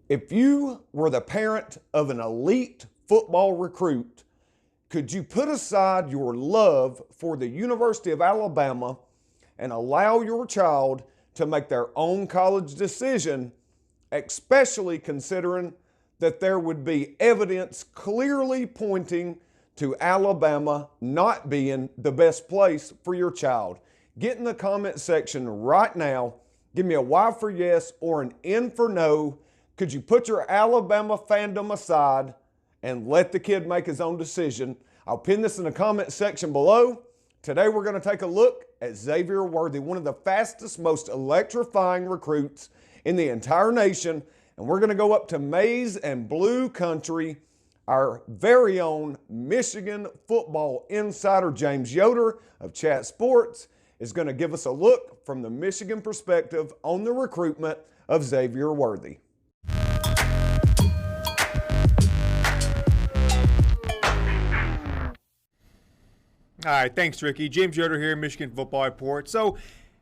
If you were the parent of an elite football recruit, could you put aside your love for the University of Alabama and allow your child to make their own college decision, especially considering that there would be evidence clearly pointing to Alabama not being the best place for your child? Get in the comment section right now. Give me a Y for yes or an N for no. Could you put your Alabama fandom aside and let the kid make his own decision? I'll pin this in the comment section below. Today we're going to take a look at Xavier Worthy, one of the fastest, most electrifying recruits in the entire nation. And we're going to go up to maize and blue country. Our very own Michigan football insider, James Yoder of Chat Sports, is going to give us a look from the Michigan perspective on the recruitment of Xavier Worthy. All right, thanks, Ricky. James Yoder here, Michigan Football Report. So,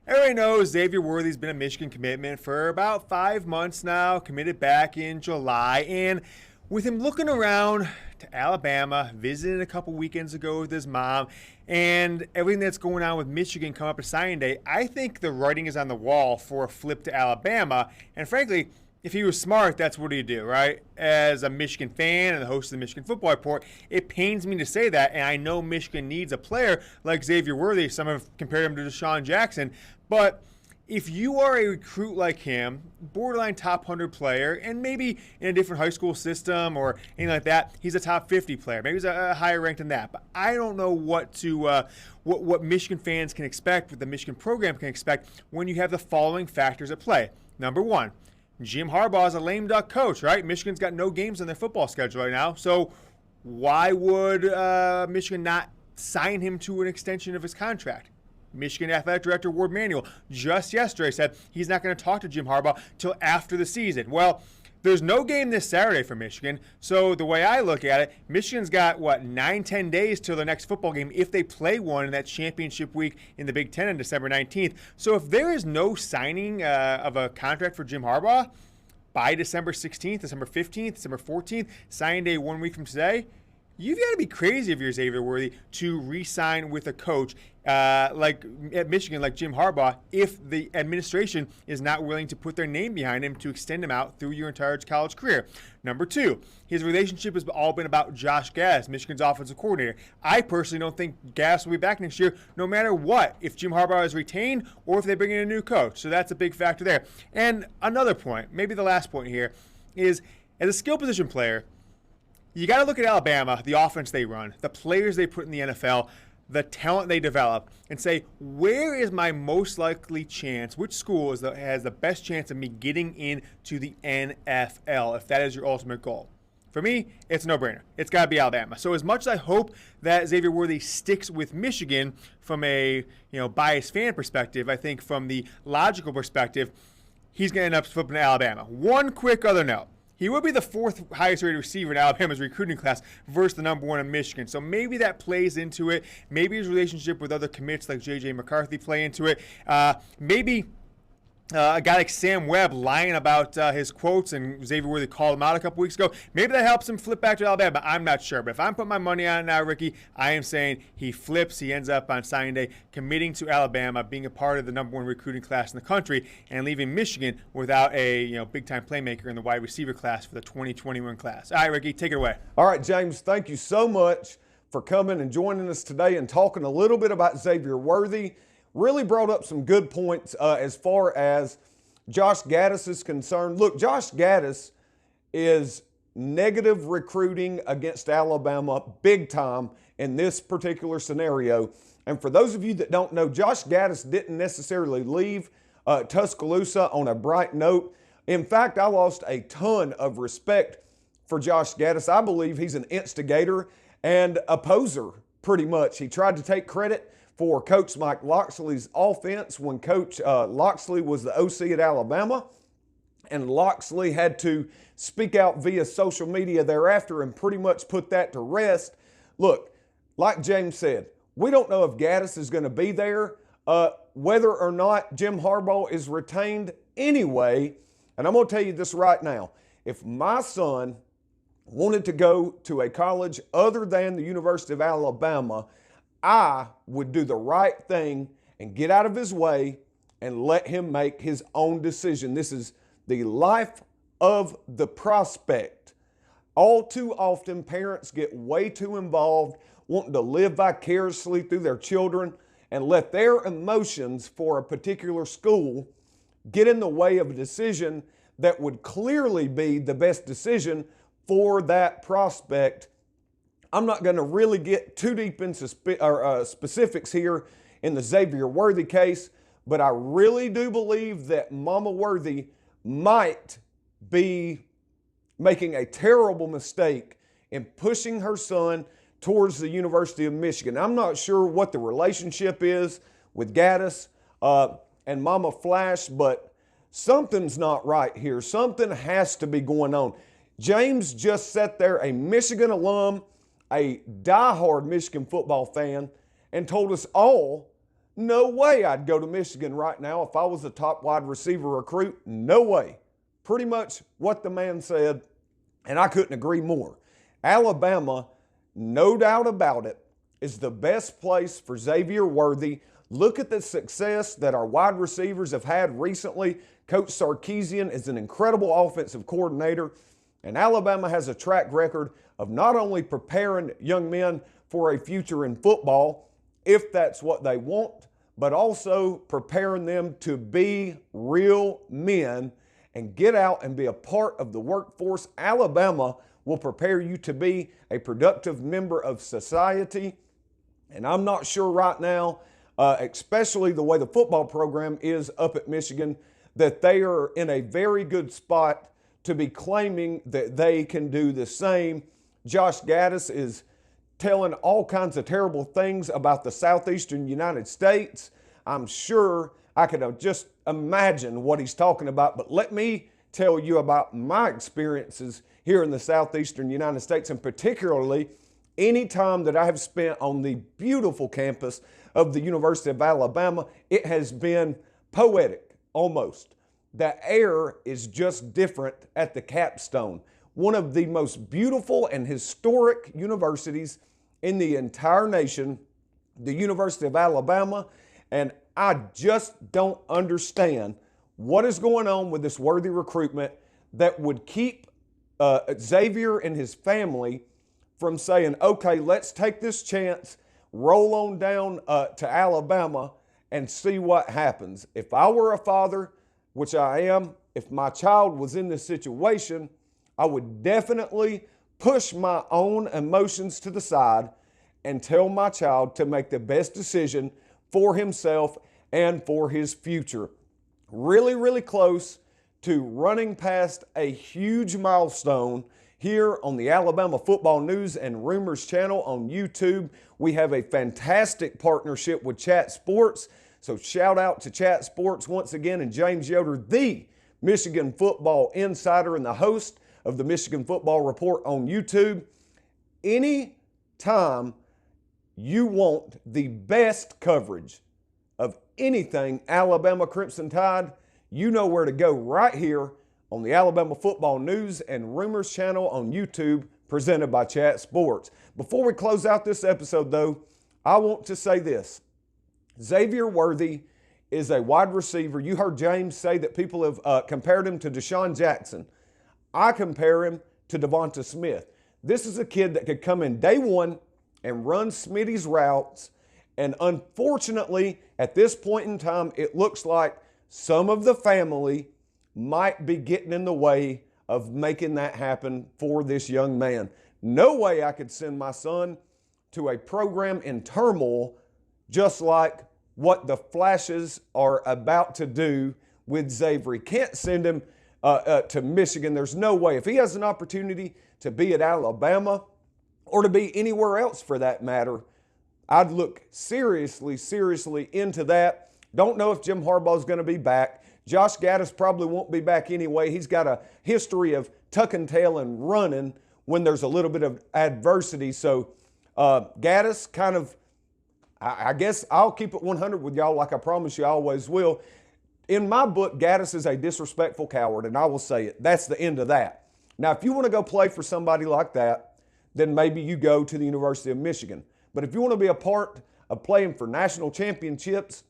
everybody knows Xavier Worthy's been a Michigan commitment for about 5 months now, committed back in July. And with him looking around to Alabama, visited a couple weekends ago with his mom, and everything that's going on with Michigan coming up to signing day, I think the writing is on the wall for a flip to Alabama. And frankly, if he was smart, that's what he'd do, right? As a Michigan fan and the host of the Michigan Football Report, it pains me to say that, and I know Michigan needs a player like Xavier Worthy. Some have compared him to Deshaun Jackson, but if you are a recruit like him, borderline top 100 player, and maybe in a different high school system or anything like that, he's a top 50 player. Maybe he's a higher ranked than that. But I don't know what Michigan fans can expect, what the Michigan program can expect when you have the following factors at play. Number one, Jim Harbaugh is a lame duck coach, right? Michigan's got no games on their football schedule right now. So why would Michigan not sign him to an extension of his contract? Michigan Athletic Director Ward Manuel just yesterday said he's not going to talk to Jim Harbaugh till after the season. Well, there's no game this Saturday for Michigan. So the way I look at it, Michigan's got, 9-10 days till the next football game if they play one in that championship week in the Big Ten on December 19th. So if there is no signing of a contract for Jim Harbaugh by December 16th, December 15th, December 14th, signing day 1 week from today, you've got to be crazy if you're Xavier Worthy to re-sign with a coach like at Michigan, like Jim Harbaugh, if the administration is not willing to put their name behind him to extend him out through your entire college career. Number two, his relationship has all been about Josh Gattis, Michigan's offensive coordinator. I personally don't think Gattis will be back next year, no matter what, if Jim Harbaugh is retained or if they bring in a new coach. So that's a big factor there. And another point, maybe the last point here, is as a skill position player, you got to look at Alabama, the offense they run, the players they put in the NFL, the talent they develop, and say, where is my most likely chance, which school has the best chance of me getting into the NFL, if that is your ultimate goal? For me, it's a no-brainer. It's got to be Alabama. So as much as I hope that Xavier Worthy sticks with Michigan from a biased fan perspective, I think from the logical perspective, he's going to end up flipping to Alabama. One quick other note. He would be the fourth highest rated receiver in Alabama's recruiting class versus the number one in Michigan. So maybe that plays into it. Maybe his relationship with other commits like J.J. McCarthy play into it. Maybe a guy like Sam Webb lying about his quotes, and Xavier Worthy called him out a couple weeks ago. Maybe that helps him flip back to Alabama. I'm not sure. But if I'm putting my money on it now, Ricky, I am saying he flips. He ends up on signing day committing to Alabama, being a part of the number one recruiting class in the country, and leaving Michigan without a big-time playmaker in the wide receiver class for the 2021 class. All right, Ricky, take it away. All right, James, thank you so much for coming and joining us today and talking a little bit about Xavier Worthy. Really brought up some good points as far as Josh Gattis is concerned. Look, Josh Gattis is negative recruiting against Alabama big time in this particular scenario. And for those of you that don't know, Josh Gattis didn't necessarily leave Tuscaloosa on a bright note. In fact, I lost a ton of respect for Josh Gattis. I believe he's an instigator and a poser, pretty much. He tried to take credit for Coach Mike Locksley's offense when Coach Locksley was the OC at Alabama, and Locksley had to speak out via social media thereafter and pretty much put that to rest. Look, like James said, we don't know if Gattis is going to be there, whether or not Jim Harbaugh is retained anyway, and I'm going to tell you this right now. if my son wanted to go to a college other than the University of Alabama, I would do the right thing and get out of his way and let him make his own decision. This is the life of the prospect. All too often, parents get way too involved, wanting to live vicariously through their children and let their emotions for a particular school get in the way of a decision that would clearly be the best decision for that prospect. I'm not going to really get too deep into specifics here in the Xavier Worthy case, but I really do believe that Mama Worthy might be making a terrible mistake in pushing her son towards the University of Michigan. I'm not sure what the relationship is with Gaddis and Mama Flash, but something's not right here. Something has to be going on. James just sat there, a Michigan alum, a diehard Michigan football fan, and told us all, no way I'd go to Michigan right now if I was a top wide receiver recruit. No way. Pretty much what the man said, and I couldn't agree more. Alabama, no doubt about it, is the best place for Xavier Worthy. Look at the success that our wide receivers have had recently. Coach Sarkisian is an incredible offensive coordinator, and Alabama has a track record of not only preparing young men for a future in football, if that's what they want, but also preparing them to be real men and get out and be a part of the workforce. Alabama will prepare you to be a productive member of society. And I'm not sure right now, especially the way the football program is up at Michigan, that they are in a very good spot to be claiming that they can do the same. Josh Gaddis is telling all kinds of terrible things about the southeastern United States. I'm sure I could just imagine what he's talking about, but let me tell you about my experiences here in the southeastern United States, and particularly any time that I have spent on the beautiful campus of the University of Alabama. It has been poetic almost. The air is just different at the capstone. One of the most beautiful and historic universities in the entire nation, the University of Alabama, and I just don't understand what is going on with this Worthy recruitment that would keep Xavier and his family from saying, okay, let's take this chance, roll on down to Alabama and see what happens. If I were a father, which I am, if my child was in this situation, I would definitely push my own emotions to the side and tell my child to make the best decision for himself and for his future. Really, really close to running past a huge milestone here on the Alabama Football News and Rumors channel on YouTube. We have a fantastic partnership with Chat Sports. So shout out to Chat Sports once again, and James Yoder, the Michigan football insider and the host of the Michigan Football Report on YouTube. Any time you want the best coverage of anything Alabama Crimson Tide, you know where to go right here on the Alabama Football News and Rumors channel on YouTube, presented by Chat Sports. Before we close out this episode, though, I want to say this. Xavier Worthy is a wide receiver. You heard James say that people have compared him to Deshaun Jackson. I compare him to Devonta Smith. This is a kid that could come in day one and run Smitty's routes. And unfortunately, at this point in time, it looks like some of the family might be getting in the way of making that happen for this young man. No way I could send my son to a program in turmoil just like what the Flashes are about to do with Xavier. Can't send him to Michigan. There's no way. If he has an opportunity to be at Alabama or to be anywhere else for that matter, I'd look seriously into that. Don't know if Jim Harbaugh is going to be back. Josh Gaddis probably won't be back anyway. He's got a history of tucking tail and running when there's a little bit of adversity. So Gaddis kind of, I guess I'll keep it 100 with y'all like I promise you I always will. In my book, Gaddis is a disrespectful coward, and I will say it. That's the end of that. Now, if you want to go play for somebody like that, then maybe you go to the University of Michigan. But if you want to be a part of playing for national championships,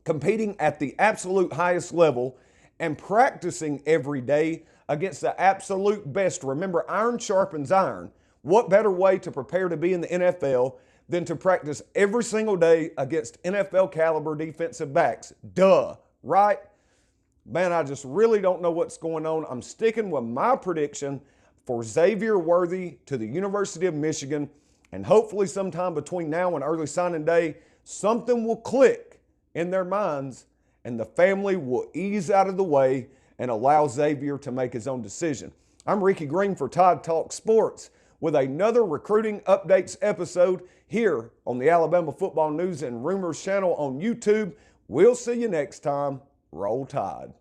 competing at the absolute highest level, and practicing every day against the absolute best, remember, iron sharpens iron. What better way to prepare to be in the NFL than to practice every single day against NFL caliber defensive backs? Duh, right? Man, I just really don't know what's going on. I'm sticking with my prediction for Xavier Worthy to the University of Michigan, and hopefully sometime between now and early signing day, something will click in their minds and the family will ease out of the way and allow Xavier to make his own decision. I'm Ricky Green for Tide Talk Sports with another recruiting updates episode here on the Alabama Football News and Rumors channel on YouTube. We'll see you next time. Roll Tide.